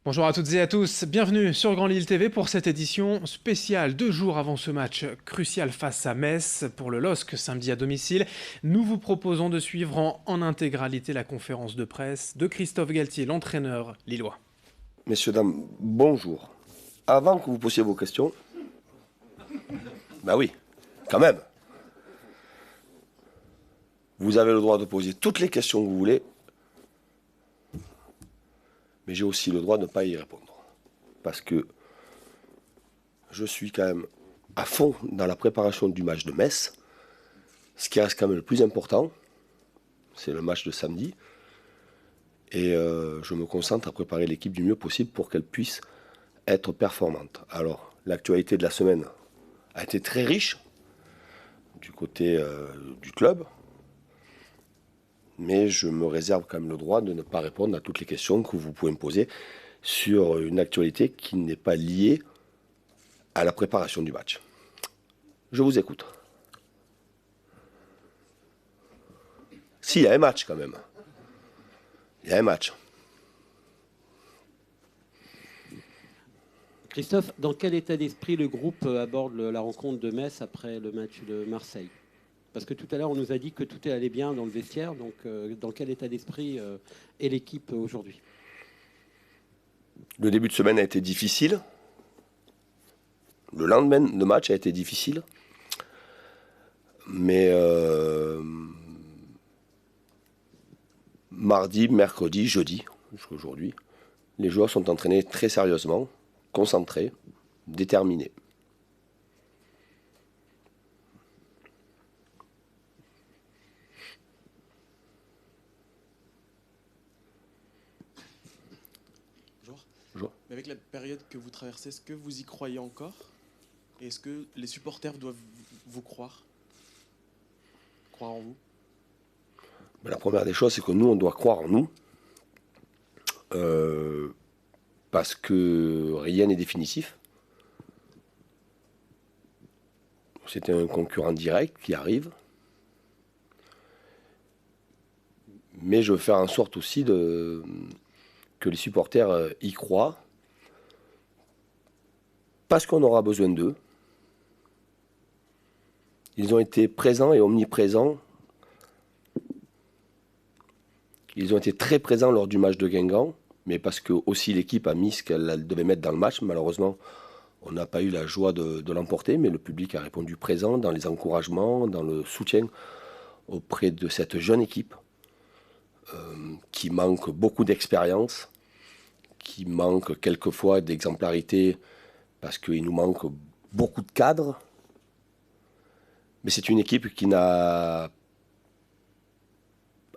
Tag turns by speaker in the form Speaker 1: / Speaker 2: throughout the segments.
Speaker 1: Bonjour à toutes et à tous, bienvenue sur Grand Lille TV pour cette édition spéciale 2 jours avant ce match crucial face à Metz pour le LOSC samedi à domicile. Nous vous proposons de suivre en intégralité la conférence de presse de Christophe Galtier, l'entraîneur lillois.
Speaker 2: Messieurs, dames, bonjour. Avant que vous posiez vos questions, ben oui, quand même, vous avez le droit de poser toutes les questions que vous voulez, mais j'ai aussi le droit de ne pas y répondre. Parce que je suis quand même à fond dans la préparation du match de Metz. Ce qui reste quand même le plus important, c'est le match de samedi. Et je me concentre à préparer l'équipe du mieux possible pour qu'elle puisse être performante. Alors, l'actualité de la semaine a été très riche du côté du club, mais je me réserve quand même le droit de ne pas répondre à toutes les questions que vous pouvez me poser sur une actualité qui n'est pas liée à la préparation du match. Je vous écoute. Si, il y a un match quand même. Il y a un match.
Speaker 3: Christophe, dans quel état d'esprit le groupe aborde la rencontre de Metz après le match de Marseille? Parce que tout à l'heure, on nous a dit que tout allait bien dans le vestiaire. Donc, dans quel état d'esprit est l'équipe aujourd'hui?
Speaker 2: Le début de semaine a été difficile. Le lendemain de match a été difficile. Mais mardi, mercredi, jeudi, jusqu'à aujourd'hui, les joueurs sont entraînés très sérieusement, concentrés, déterminés.
Speaker 4: Bonjour.
Speaker 2: Bonjour.
Speaker 4: Mais avec la période que vous traversez, est-ce que vous y croyez encore? Et est-ce que les supporters doivent vous croire? Croire en vous?
Speaker 2: Mais la première des choses, c'est que nous, on doit croire en nous. Parce que rien n'est définitif. C'était un concurrent direct qui arrive. Mais je veux faire en sorte aussi que les supporters y croient. Parce qu'on aura besoin d'eux. Ils ont été présents et omniprésents. Ils ont été très présents lors du match de Guingamp, mais parce que aussi l'équipe a mis ce qu'elle devait mettre dans le match. Malheureusement, on n'a pas eu la joie de l'emporter, mais le public a répondu présent dans les encouragements, dans le soutien auprès de cette jeune équipe qui manque beaucoup d'expérience, qui manque quelquefois d'exemplarité parce qu'il nous manque beaucoup de cadres. Mais c'est une équipe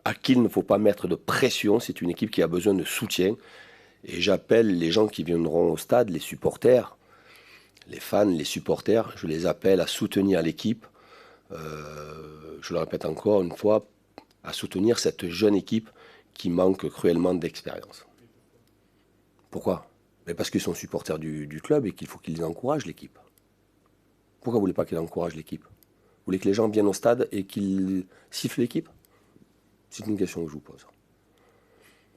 Speaker 2: à qui il ne faut pas mettre de pression. C'est une équipe qui a besoin de soutien. Et j'appelle les gens qui viendront au stade, les supporters, les fans, les supporters, je les appelle à soutenir l'équipe. Je le répète encore une fois, à soutenir cette jeune équipe qui manque cruellement d'expérience. Pourquoi? Mais parce qu'ils sont supporters du club et qu'il faut qu'ils encouragent l'équipe. Pourquoi vous ne voulez pas qu'ils encouragent l'équipe? Vous voulez que les gens viennent au stade et qu'ils sifflent l'équipe? C'est une question que je vous pose.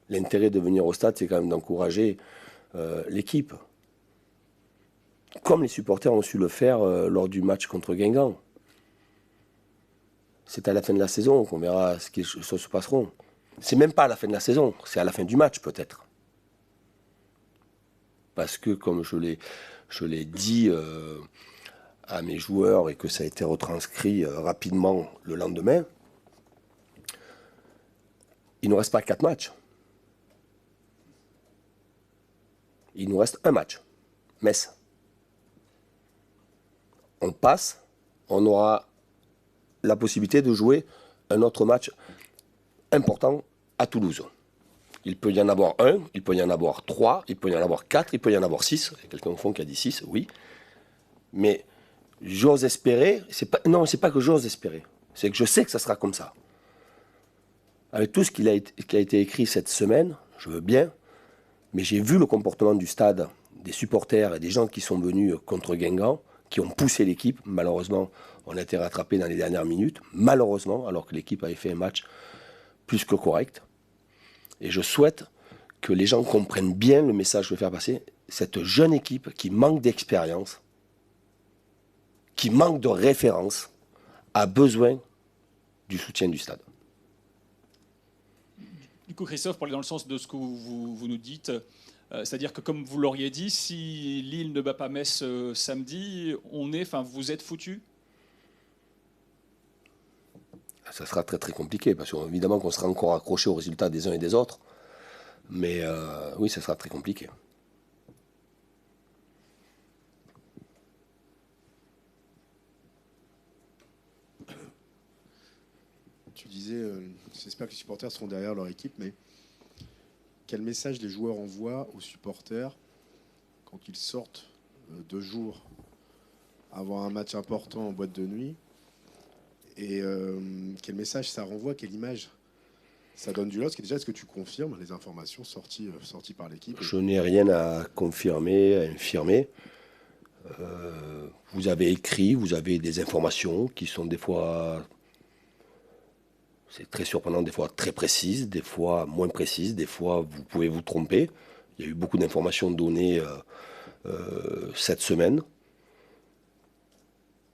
Speaker 2: L'intérêt de venir au stade, c'est quand même d'encourager l'équipe. Comme les supporters ont su le faire lors du match contre Guingamp. C'est à la fin de la saison qu'on verra ce qui se passeront. C'est même pas à la fin de la saison, c'est à la fin du match peut-être. Parce que comme je l'ai dit à mes joueurs et que ça a été retranscrit rapidement le lendemain, il ne nous reste pas 4 matchs. Il nous reste un match. Metz. On passe, on aura la possibilité de jouer un autre match important à Toulouse. Il peut y en avoir un, il peut y en avoir 3, il peut y en avoir 4, il peut y en avoir 6. Il y a quelqu'un au fond qui a dit 6, oui. Mais j'ose espérer, non, c'est pas que j'ose espérer, c'est que je sais que ça sera comme ça. Avec tout ce qui a été écrit cette semaine, je veux bien, mais j'ai vu le comportement du stade, des supporters et des gens qui sont venus contre Guingamp, qui ont poussé l'équipe. Malheureusement, on a été rattrapé dans les dernières minutes, malheureusement, alors que l'équipe avait fait un match plus que correct. Et je souhaite que les gens comprennent bien le message que je veux faire passer. Cette jeune équipe qui manque d'expérience, qui manque de référence, a besoin du soutien du stade.
Speaker 5: Du coup, Christophe, pour aller dans le sens de ce que vous nous dites, c'est-à-dire que comme vous l'auriez dit, si Lille ne bat pas Metz samedi, vous êtes foutus?
Speaker 2: Ça sera très très compliqué, parce qu'évidemment qu'on sera encore accroché aux résultats des uns et des autres. Mais oui, ça sera très compliqué.
Speaker 6: Tu disais, j'espère que les supporters seront derrière leur équipe, mais quel message les joueurs envoient aux supporters quand ils sortent 2 jours avant un match important en boîte de nuit? Et quel message ça renvoie, quelle image ça donne du LOSC? Et déjà, est-ce que tu confirmes les informations sorties par l'équipe?
Speaker 2: Je n'ai rien à confirmer, à infirmer. Vous avez écrit, vous avez des informations qui sont des fois, c'est très surprenant, des fois très précises, des fois moins précises, des fois vous pouvez vous tromper. Il y a eu beaucoup d'informations données cette semaine.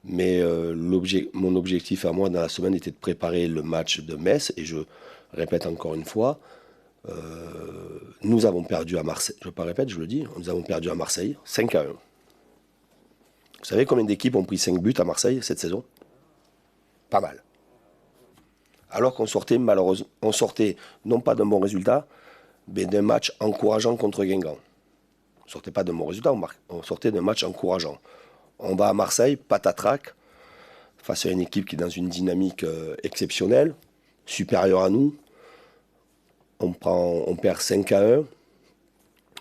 Speaker 2: Mais mon objectif à moi dans la semaine était de préparer le match de Metz. Et je répète encore une fois, nous avons perdu à Marseille. Je ne répète, je le dis, nous avons perdu à Marseille 5-1. Vous savez combien d'équipes ont pris 5 buts à Marseille cette saison? Pas mal. Alors qu'on sortait malheureusement, on sortait non pas d'un bon résultat, mais d'un match encourageant contre Guingamp. On ne sortait pas d'un bon résultat, on sortait d'un match encourageant. On va à Marseille, patatrac, face à une équipe qui est dans une dynamique exceptionnelle, supérieure à nous. On perd 5-1.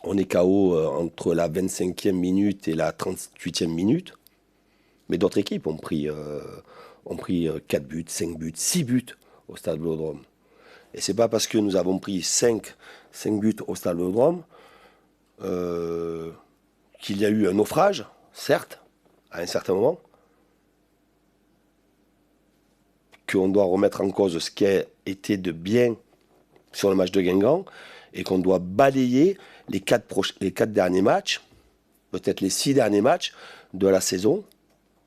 Speaker 2: On est KO entre la 25e minute et la 38e minute. Mais d'autres équipes ont pris 4 buts, 5 buts, 6 buts au Stade Vélodrome. Et c'est pas parce que nous avons pris 5 buts au Stade Vélodrome qu'il y a eu un naufrage, certes, à un certain moment, qu'on doit remettre en cause ce qui a été de bien sur le match de Guingamp et qu'on doit balayer les 4 derniers matchs, peut-être les 6 derniers matchs de la saison.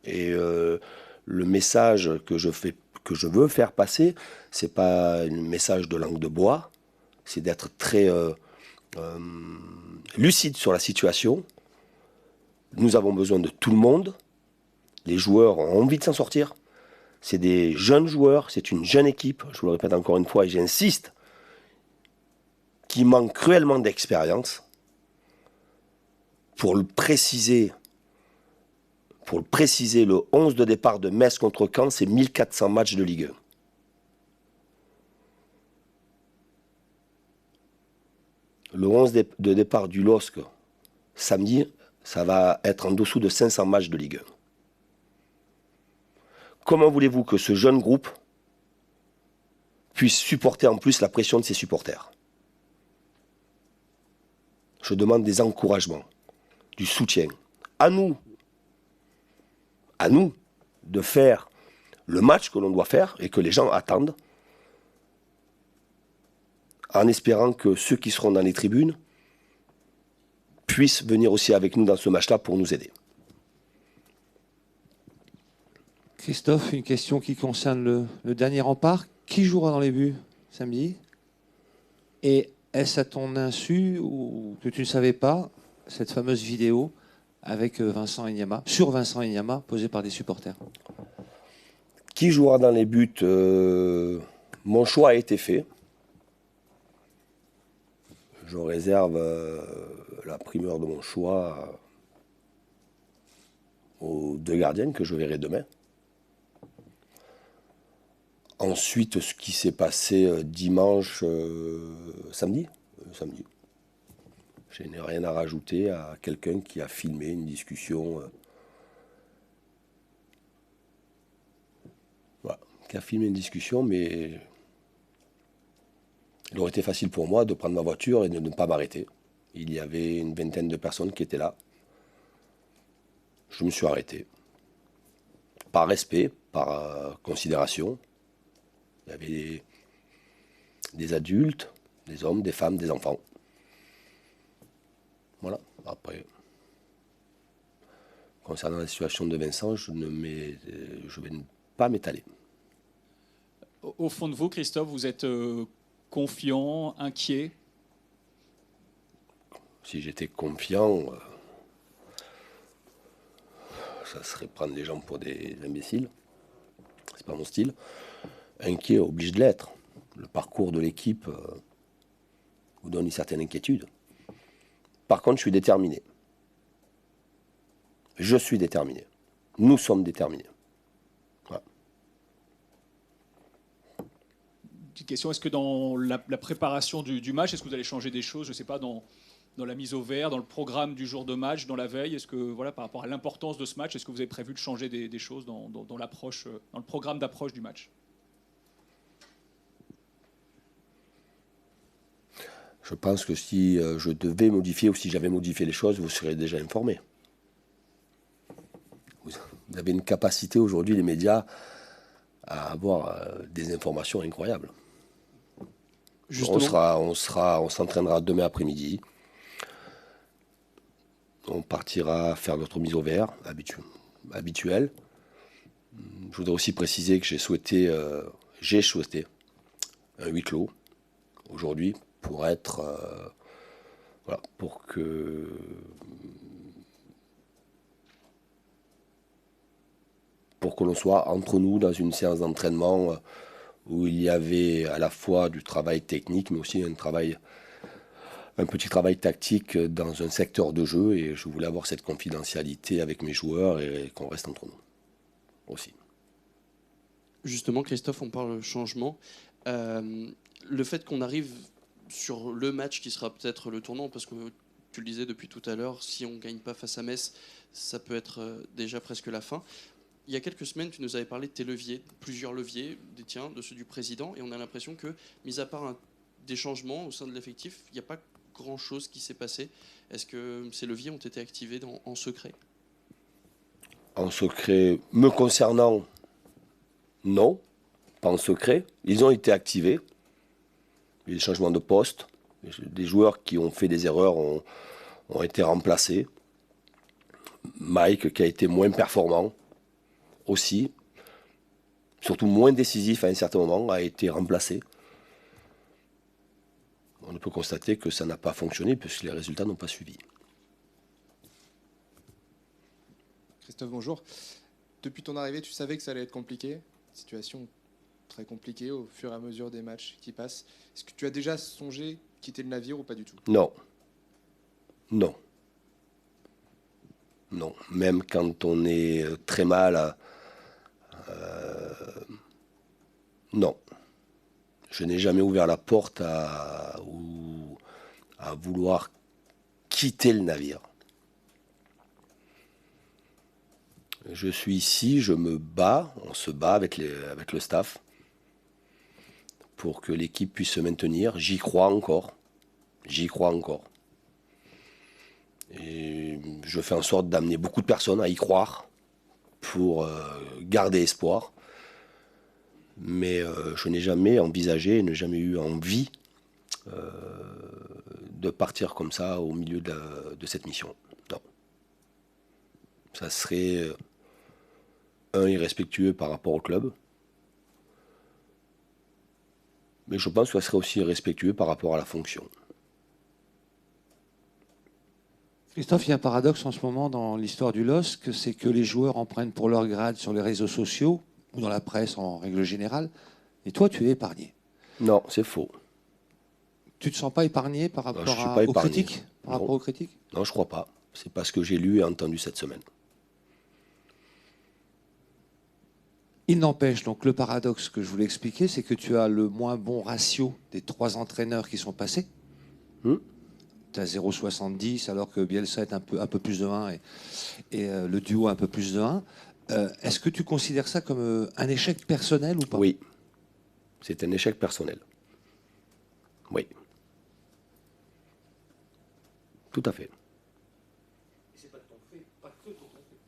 Speaker 2: Et le message que je veux faire passer, c'est pas un message de langue de bois, c'est d'être très lucide sur la situation. Nous avons besoin de tout le monde. Les joueurs ont envie de s'en sortir. C'est des jeunes joueurs, c'est une jeune équipe, je vous le répète encore une fois et j'insiste, qui manque cruellement d'expérience. Pour le préciser, le 11 de départ de Metz contre Caen, c'est 1400 matchs de Ligue 1. Le 11 de départ du LOSC, samedi, ça va être en dessous de 500 matchs de Ligue 1. Comment voulez-vous que ce jeune groupe puisse supporter en plus la pression de ses supporters? Je demande des encouragements, du soutien. À nous de faire le match que l'on doit faire et que les gens attendent, en espérant que ceux qui seront dans les tribunes puissent venir aussi avec nous dans ce match-là pour nous aider.
Speaker 7: Christophe, une question qui concerne le dernier rempart. Qui jouera dans les buts samedi? Et est-ce à ton insu ou que tu ne savais pas cette fameuse vidéo avec Vincent Enyama, sur Vincent Enyama, posée par des supporters?
Speaker 2: Qui jouera dans les buts? Mon choix a été fait. Je réserve la primeur de mon choix aux 2 gardiennes que je verrai demain. Ensuite, ce qui s'est passé samedi. Je n'ai rien à rajouter à quelqu'un qui a filmé une discussion. Voilà, qui a filmé une discussion, mais il aurait été facile pour moi de prendre ma voiture et de ne pas m'arrêter. Il y avait une vingtaine de personnes qui étaient là. Je me suis arrêté. Par respect, par considération. Il y avait des adultes, des hommes, des femmes, des enfants. Voilà. Après, concernant la situation de Vincent, je vais pas m'étaler.
Speaker 5: Au fond de vous, Christophe, vous êtes confiant, inquiet?
Speaker 2: Si j'étais confiant, ça serait prendre les gens pour des imbéciles. C'est pas mon style. Inquiet oblige de l'être. Le parcours de l'équipe vous donne une certaine inquiétude. Par contre, je suis déterminé. Je suis déterminé. Nous sommes déterminés. Voilà.
Speaker 5: Petite question, est-ce que dans la préparation du match, est-ce que vous allez changer des choses, je ne sais pas, dans la mise au vert, dans le programme du jour de match, dans la veille? Est-ce que, voilà, par rapport à l'importance de ce match, est-ce que vous avez prévu de changer des choses dans l'approche, dans le programme d'approche du match?
Speaker 2: Je pense que si je devais modifier ou si j'avais modifié les choses, vous serez déjà informés. Vous avez une capacité aujourd'hui, les médias, à avoir des informations incroyables.
Speaker 8: Justement.
Speaker 2: On s'entraînera demain après-midi. On partira faire notre mise au vert habituelle. Je voudrais aussi préciser que j'ai souhaité un huis clos aujourd'hui pour être voilà, pour que l'on soit entre nous dans une séance d'entraînement où il y avait à la fois du travail technique mais aussi un petit travail tactique dans un secteur de jeu, et je voulais avoir cette confidentialité avec mes joueurs et qu'on reste entre nous aussi.
Speaker 8: Justement, Christophe, on parle changement. Le fait qu'on arrive sur le match qui sera peut-être le tournant, parce que tu le disais depuis tout à l'heure, si on ne gagne pas face à Metz, ça peut être déjà presque la fin. Il y a quelques semaines, tu nous avais parlé de tes leviers, plusieurs leviers, des tiens, de ceux du président, et on a l'impression que, mis à part des changements au sein de l'effectif, il n'y a pas grand-chose qui s'est passé. Est-ce que ces leviers ont été activés en secret?
Speaker 2: En secret, me concernant, non, pas en secret. Ils ont été activés. Les changements de poste, des joueurs qui ont fait des erreurs ont été remplacés. Mike, qui a été moins performant aussi, surtout moins décisif à un certain moment, a été remplacé. On peut constater que ça n'a pas fonctionné puisque les résultats n'ont pas suivi.
Speaker 9: Christophe, bonjour. Depuis ton arrivée, tu savais que ça allait être compliqué. Situation très compliquée au fur et à mesure des matchs qui passent. Est-ce que tu as déjà songé quitter le navire ou pas du tout?
Speaker 2: Non. Non. Non. Même quand on est très mal, non. Je n'ai jamais ouvert la porte à vouloir quitter le navire. Je suis ici, je me bats, on se bat avec le staff pour que l'équipe puisse se maintenir. J'y crois encore. J'y crois encore. Et je fais en sorte d'amener beaucoup de personnes à y croire pour garder espoir. Mais je n'ai jamais envisagé, n'ai jamais eu envie de partir comme ça au milieu de cette mission. Non. Ça serait irrespectueux par rapport au club. Mais je pense que ça serait aussi irrespectueux par rapport à la fonction.
Speaker 7: Christophe, il y a un paradoxe en ce moment dans l'histoire du LOSC, c'est que les joueurs en prennent pour leur grade sur les réseaux sociaux ou dans la presse en règle générale, et toi, tu es épargné.
Speaker 2: Non, c'est faux.
Speaker 7: Tu ne te sens pas épargné par rapport aux critiques,
Speaker 2: Non, je ne crois pas. C'est pas ce que j'ai lu et entendu cette semaine.
Speaker 7: Il n'empêche, donc le paradoxe que je voulais expliquer, c'est que tu as le moins bon ratio des 3 entraîneurs qui sont passés. Tu as 0,70 alors que Bielsa est un peu plus de 1 et le duo un peu plus de 1. Est-ce que tu considères ça comme un échec personnel ou pas?
Speaker 2: Oui, c'est un échec personnel. Oui. Tout à fait.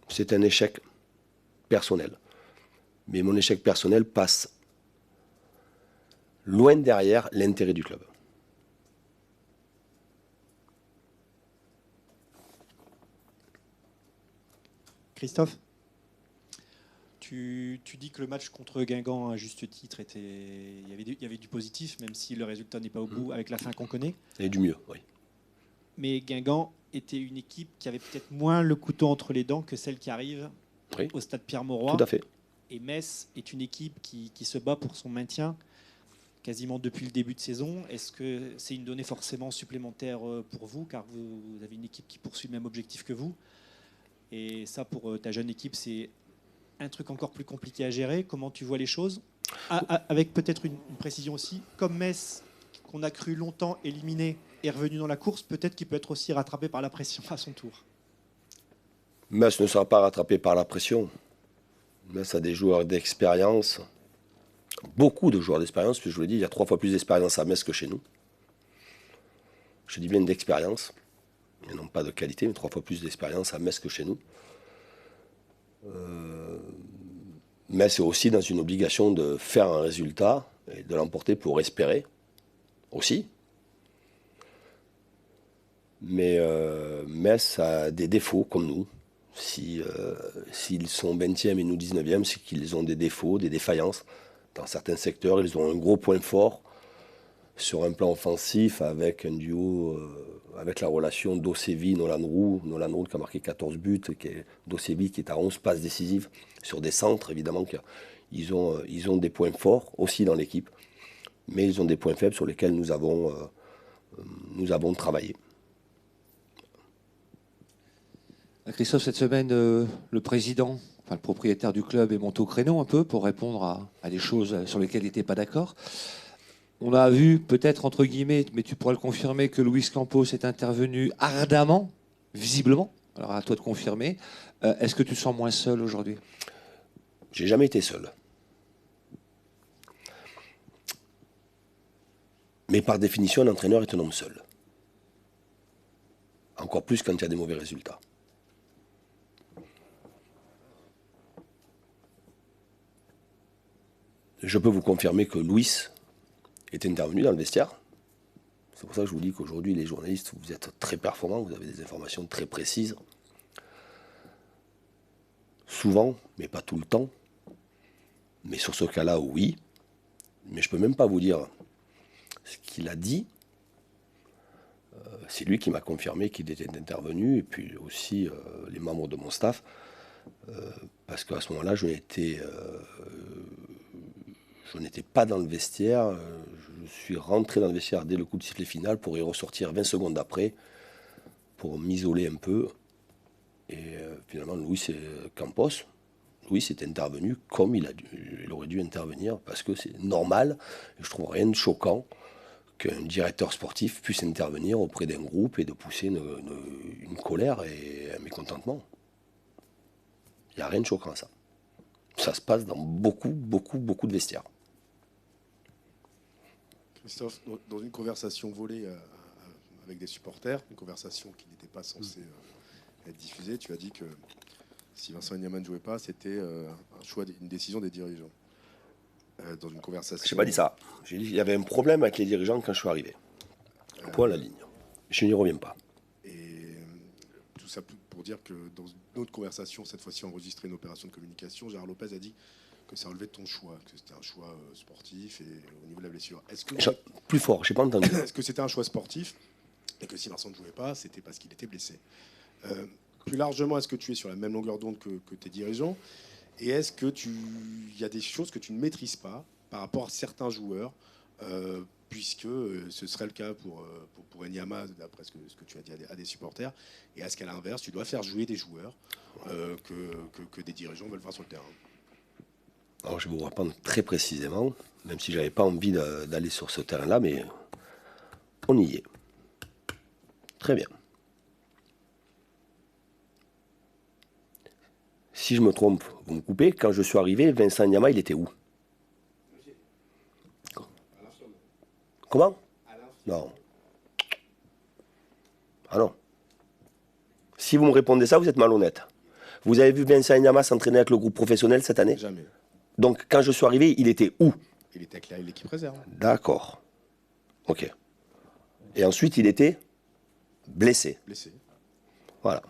Speaker 2: C'est un échec personnel. Mais mon échec personnel passe loin derrière l'intérêt du club.
Speaker 10: Christophe, tu dis que le match contre Guingamp, à juste titre, il y avait du positif, même si le résultat n'est pas au bout avec la fin qu'on connaît.
Speaker 2: Et du mieux, oui.
Speaker 10: Mais Guingamp était une équipe qui avait peut-être moins le couteau entre les dents que celle qui arrive au stade Pierre-Mauroy.
Speaker 2: Tout à fait.
Speaker 10: Et Metz est une équipe qui se bat pour son maintien quasiment depuis le début de saison. Est-ce que c'est une donnée forcément supplémentaire pour vous, car vous avez une équipe qui poursuit le même objectif que vous? Et ça, pour ta jeune équipe, c'est un truc encore plus compliqué à gérer. Comment tu vois les choses? Avec peut-être une précision aussi, comme Metz, qu'on a cru longtemps éliminé, est revenu dans la course, peut-être qu'il peut être aussi rattrapé par la pression à son tour.
Speaker 2: Metz ne sera pas rattrapé par la pression. Metz a des joueurs d'expérience, beaucoup de joueurs d'expérience, puisque je vous l'ai dit, il y a 3 fois plus d'expérience à Metz que chez nous. Je dis bien d'expérience, et non pas de qualité, mais 3 fois plus d'expérience à Metz que chez nous. Metz est aussi dans une obligation de faire un résultat et de l'emporter pour espérer, aussi. Mais Metz a des défauts comme nous. S'ils sont 20e et nous 19e, c'est qu'ils ont des défauts, des défaillances. Dans certains secteurs, ils ont un gros point fort sur un plan offensif avec un duo, avec la relation Dosevi-Nolan Roux. Nolan Roux qui a marqué 14 buts, Dosevi qui est à 11 passes décisives sur des centres, évidemment. Ils ont des points forts aussi dans l'équipe, mais ils ont des points faibles sur lesquels nous avons travaillé.
Speaker 7: Christophe, cette semaine, le président, enfin le propriétaire du club est monté au créneau un peu pour répondre à des choses sur lesquelles il n'était pas d'accord. On a vu, peut-être entre guillemets, mais tu pourras le confirmer, que Luis Campos est intervenu ardemment, visiblement. Alors à toi de confirmer. Est-ce que tu te sens moins seul aujourd'hui?
Speaker 2: J'ai jamais été seul. Mais par définition, un entraîneur est un homme seul. Encore plus quand il y a des mauvais résultats. Je peux vous confirmer que Luis est intervenu dans le vestiaire. C'est pour ça que je vous dis qu'aujourd'hui, les journalistes, vous êtes très performants, vous avez des informations très précises. Souvent, mais pas tout le temps. Mais sur ce cas-là, oui. Mais je ne peux même pas vous dire ce qu'il a dit. C'est lui qui m'a confirmé qu'il était intervenu, et puis aussi les membres de mon staff. Parce qu'à ce moment-là, je n'étais pas dans le vestiaire. Je suis rentré dans le vestiaire dès le coup de sifflet final pour y ressortir 20 secondes après, pour m'isoler un peu. Et finalement, Luis Campos, Luis est intervenu comme il aurait dû intervenir, parce que c'est normal. Et je trouve rien de choquant qu'un directeur sportif puisse intervenir auprès d'un groupe et de pousser une colère et un mécontentement. Il n'y a rien de choquant à ça. Ça se passe dans beaucoup de vestiaires.
Speaker 6: Christophe, dans une conversation volée avec des supporters, une conversation qui n'était pas censée être diffusée, tu as dit que si Vincent Enyaman ne jouait pas, c'était un choix, une décision des dirigeants. Dans une conversation...
Speaker 2: Je n'ai pas dit ça. J'ai dit qu'il y avait un problème avec les dirigeants quand je suis arrivé. Point à la ligne. Je n'y reviens pas.
Speaker 6: Et tout ça pour dire que dans une autre conversation, cette fois-ci enregistrée, une opération de communication, Gérard Lopez a dit que ça relevait de ton choix, que c'était un choix sportif et au niveau de la blessure.
Speaker 2: Plus fort, je n'ai pas entendu.
Speaker 6: Est-ce que c'était un choix sportif et que si Vincent ne jouait pas, c'était parce qu'il était blessé? Plus largement, est-ce que tu es sur la même longueur d'onde que tes dirigeants? Et est-ce que y a des choses que tu ne maîtrises pas par rapport à certains joueurs, puisque ce serait le cas pour Enyama, d'après ce que tu as dit à des supporters, et est-ce qu'à l'inverse, tu dois faire jouer des joueurs que des dirigeants veulent voir sur le terrain?
Speaker 2: Alors, je vais vous répondre très précisément, même si je n'avais pas envie d'aller sur ce terrain-là, mais on y est. Très bien. Si je me trompe, vous me coupez. Quand je suis arrivé, Vincent Enyama, il était où? Comment? Non. Ah non. Si vous me répondez ça, vous êtes malhonnête. Vous avez vu Vincent Enyama s'entraîner avec le groupe professionnel cette année?
Speaker 6: Jamais.
Speaker 2: Donc, quand je suis arrivé, il était où?
Speaker 6: Il était avec l'équipe réserve.
Speaker 2: D'accord. Ok. Et ensuite, il était blessé.
Speaker 6: Blessé.
Speaker 2: Voilà.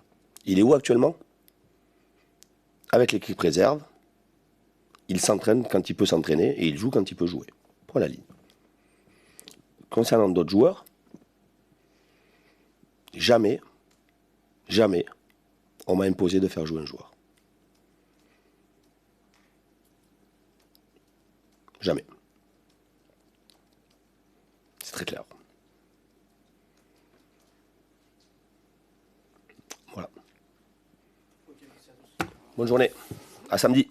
Speaker 2: Il est où actuellement? avec l'équipe réserve, il s'entraîne quand il peut s'entraîner et il joue quand il peut jouer. Point la ligne. Concernant d'autres joueurs, jamais on m'a imposé de faire jouer un joueur. Jamais. C'est très clair. Voilà. Bonne journée. À samedi.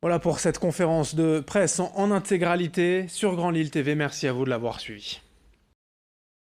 Speaker 1: Voilà pour cette conférence de presse en intégralité sur Grand Lille TV. Merci à vous de l'avoir suivi.